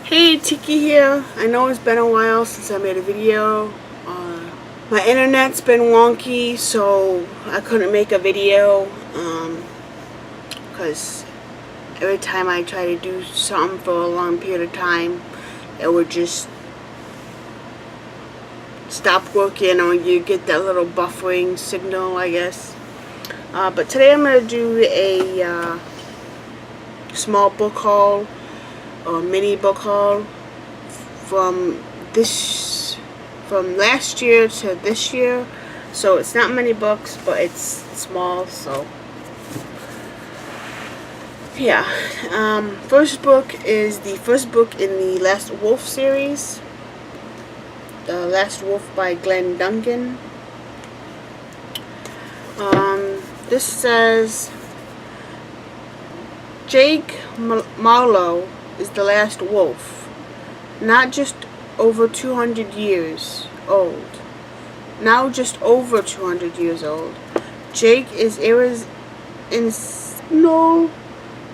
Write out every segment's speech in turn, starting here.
Hey, Tiki here. I know it's been a while since I made a video. My internet's been wonky, so I couldn't make a video. Because every time I try to do something for a long period of time, it would just stop working, or you get that little buffering signal, I guess. But today I'm going to do a small book haul, or mini book haul from last year to this year. So it's not many books, but it's small, so yeah. First book is the first book in the Last Wolf series, The Last Wolf by Glenn Duncan. This says Jake Marlowe is the last wolf, not just over 200 years old. Now just over 200 years old. Jake is no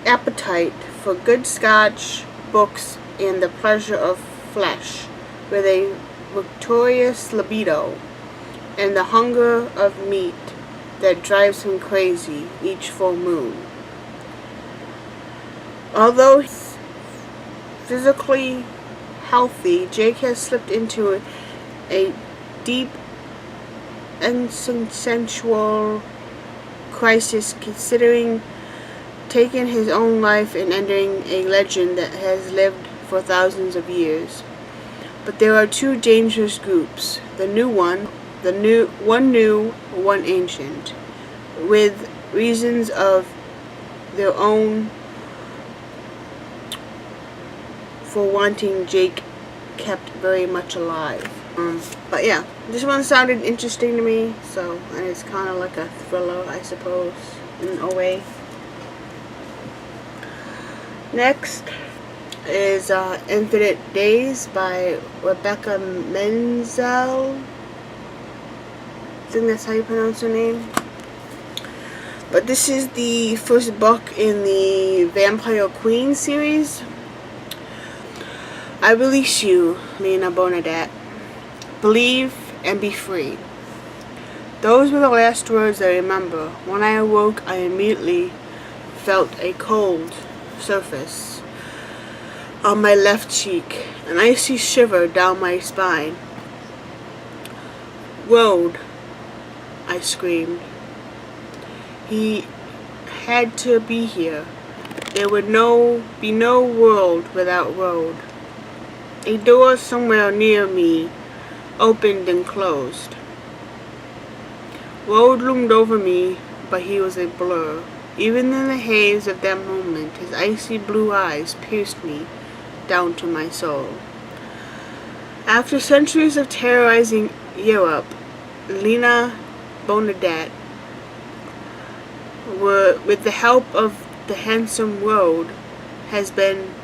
appetite for good Scotch books and the pleasure of flesh, with a victorious libido, and the hunger of meat that drives him crazy each full moon. Although he's physically healthy, Jake has slipped into a deep existential crisis, considering taking his own life and ending a legend that has lived for thousands of years. But there are two dangerous groups, one new, one ancient, with reasons of their own for wanting Jake kept very much alive. But yeah, this one sounded interesting to me, and it's kind of like a thriller, I suppose, in a way. Next is Infinite Days by Rebecca Menzel. I think that's how you pronounce her name. But this is the first book in the Vampire Queen series. I release you, Lena Bonadette. Believe and be free. Those were the last words I remember. When I awoke, I immediately felt a cold surface on my left cheek, an icy shiver down my spine. Road, I screamed. He had to be here. There would be no world without road. A door somewhere near me opened and closed. Road loomed over me, but he was a blur. Even in the haze of that moment, his icy blue eyes pierced me down to my soul. After centuries of terrorizing Europe, Lena Bonadette, with the help of the handsome Road, has been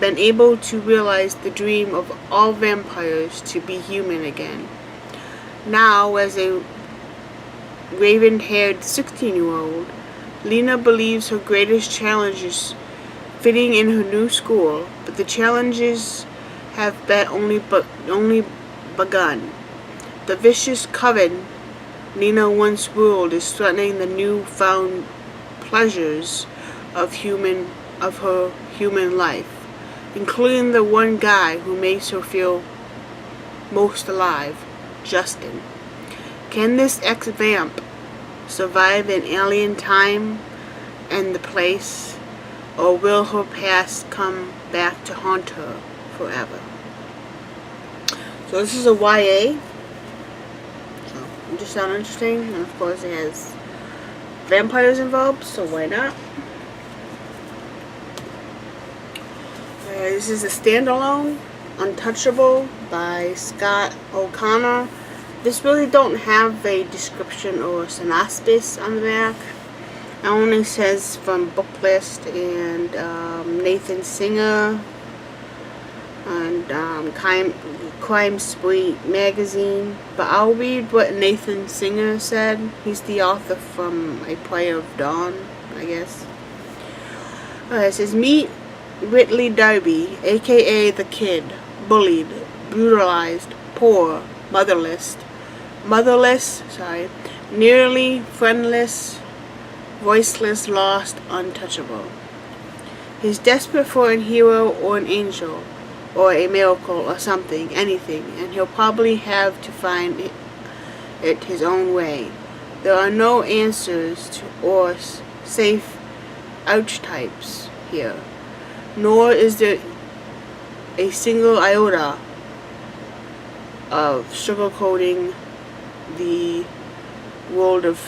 able to realize the dream of all vampires to be human again. Now, as a raven-haired 16-year-old, Lena believes her greatest challenge is fitting in her new school, but the challenges have only begun. The vicious coven Lena once ruled is threatening the new-found pleasures of her human life, including the one guy who makes her feel most alive, Justin. Can this ex-vamp survive an alien time and the place, or will her past come back to haunt her forever? So this is a YA. So it just sounds interesting, and of course it has vampires involved, so why not? This is a standalone, Untouchable by Scott O'Connor. This really don't have a description or synopsis on the back. It only says from Booklist and Nathan Singer and Crime Spree magazine. But I'll read what Nathan Singer said. He's the author from A Play of Dawn, I guess. It says, meet Whitley Darby, aka the Kid, bullied, brutalized, poor, motherless, nearly friendless, voiceless, lost, untouchable. He's desperate for a hero or an angel, or a miracle or something, anything, and he'll probably have to find it his own way. There are no answers to or safe archetypes here, nor is there a single iota of sugarcoating the world of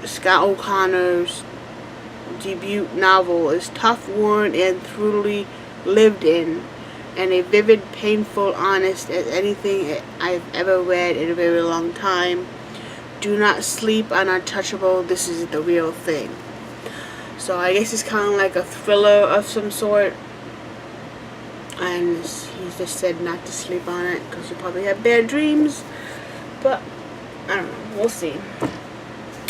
Scott O'Connor's debut novel is tough, worn, and thoroughly lived in, and a vivid, painful, honest as anything I've ever read in a very long time. Do not sleep on Untouchable. This is the real thing. So I guess it's kind of like a thriller of some sort, and he just said not to sleep on it because you probably have bad dreams, but I don't know, we'll see.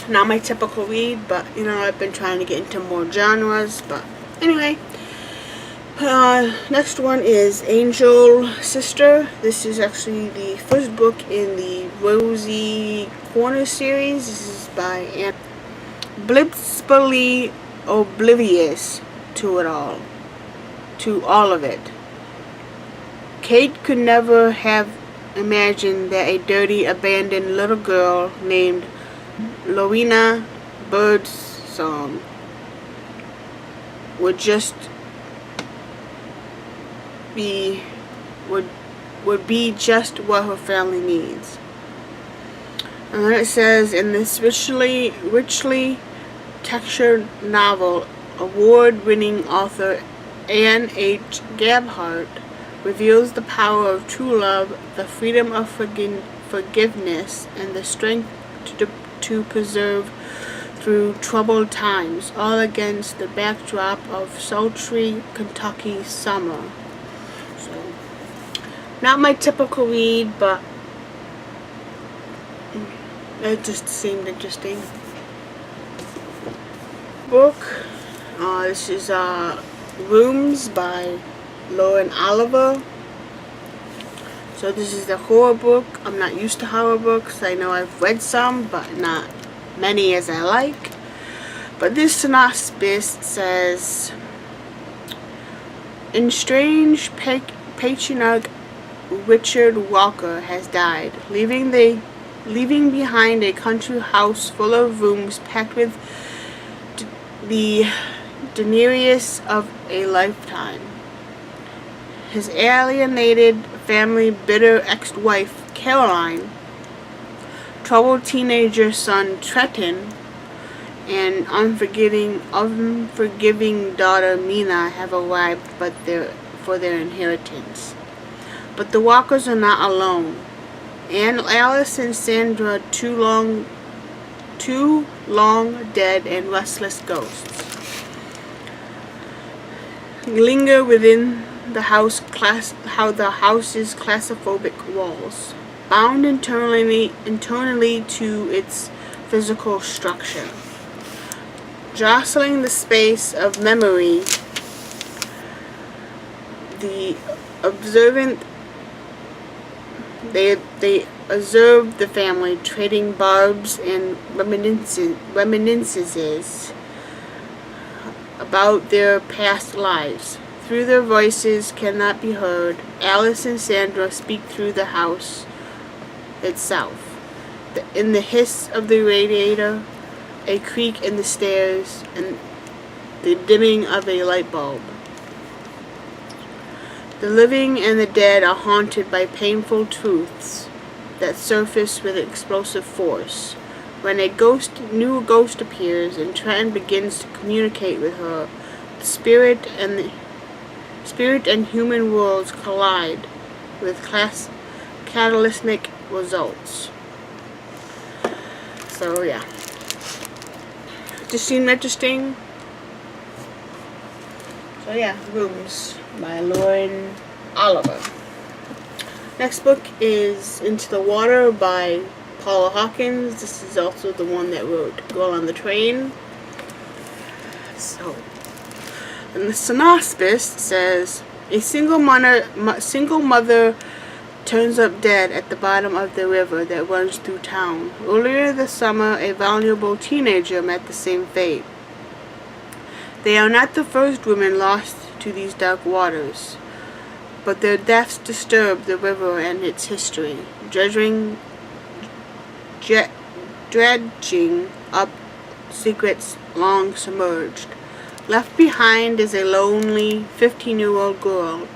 Not my typical read, but I've been trying to get into more genres. But anyway, next one is Angel Sister. This is actually the first book in the Rosie Corner series. This is by Anne. Blissfully oblivious to it all, to all of it. Kate could never have imagined that a dirty, abandoned little girl named Lorena Birdsong would be just what her family needs. And then it says, in this richly textured novel, award-winning author Anne H. Gabhart reveals the power of true love, the freedom of forgiveness, and the strength to persevere through troubled times, all against the backdrop of sultry Kentucky summer. So, not my typical read, but it just seemed interesting. Book. This is Rooms by Lauren Oliver. So this is the horror book. I'm not used to horror books. I know I've read some, but not many as I like. But this synopsis says, in strange patriarch Richard Walker has died, leaving behind a country house full of rooms packed with the denarius of a lifetime. His alienated family, bitter ex-wife Caroline, troubled teenager son Trenton, and unforgiving daughter Mina have arrived for their inheritance. But the Walkers are not alone. And Alice and Sandra, two long dead and restless ghosts, linger within the house's claustrophobic walls, bound internally to its physical structure. Jostling the space of memory, they observe the family trading barbs and reminiscences about their past lives. Through their voices cannot be heard, Alice and Sandra speak through the house itself. In the hiss of the radiator, a creak in the stairs, and the dimming of a light bulb. The living and the dead are haunted by painful truths that surface with explosive force. When a new ghost appears and Trenton begins to communicate with her, the spirit and human worlds collide with catalytic results. So yeah, just seemed interesting. So yeah, Rooms by Lauren Oliver. Next book is Into the Water by Paula Hawkins. This is also the one that wrote Girl on the Train. So And the synopsis says, a single mother turns up dead at the bottom of the river that runs through town. Earlier this summer, a vulnerable teenager met the same fate. They are not the first women lost to these dark waters, but their deaths disturb the river and its history, dredging up secrets long submerged. Left behind is a lonely 15-year-old girl,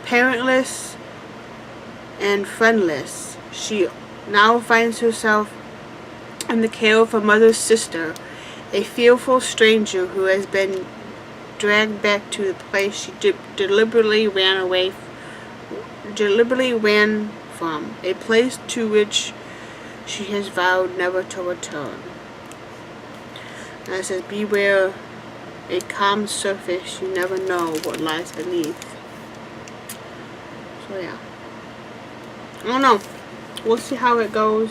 parentless and friendless. She now finds herself in the care of her mother's sister, a fearful stranger who has been dragged back to the place she deliberately ran from, a place to which she has vowed never to return. And it says, beware a calm surface, you never know what lies beneath. So yeah, I don't know, we'll see how it goes.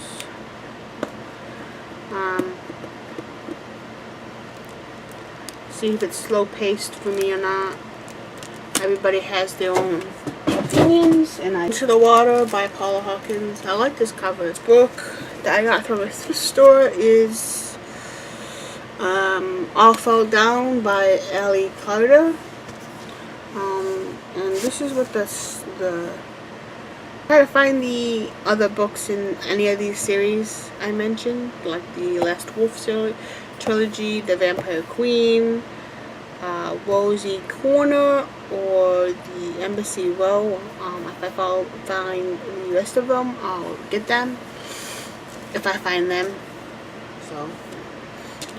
See if it's slow paced for me or not. Everybody has their own opinions. And Into the Water by Paula Hawkins. I like this cover. This book that I got from a thrift store is All Fell Down by Ellie Carter. And this is what the try to find the other books in any of these series I mentioned, like the Last Wolf trilogy, The Vampire Queen, Rosy Corner, or the Embassy Row. If I find the rest of them, I'll get them if I find them. So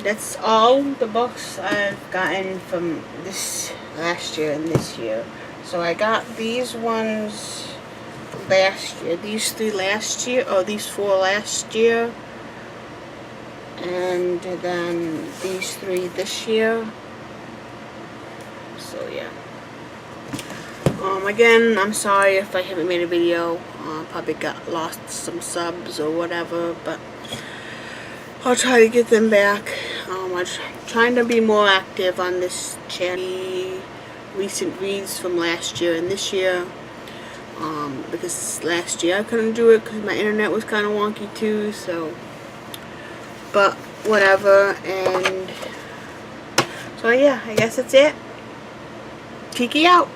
that's all the books I've gotten from this last year and this year. So I got these ones last year, these 3 last year, or these 4 last year, and then these 3 this year. So yeah. Again, I'm sorry if I haven't made a video. Probably got lost some subs or whatever, but I'll try to get them back. I'm trying to be more active on this channel. Recent reads from last year and this year. Because last year I couldn't do it because my internet was kind of wonky too, so, but whatever. And so yeah, I guess that's it. Kiki out.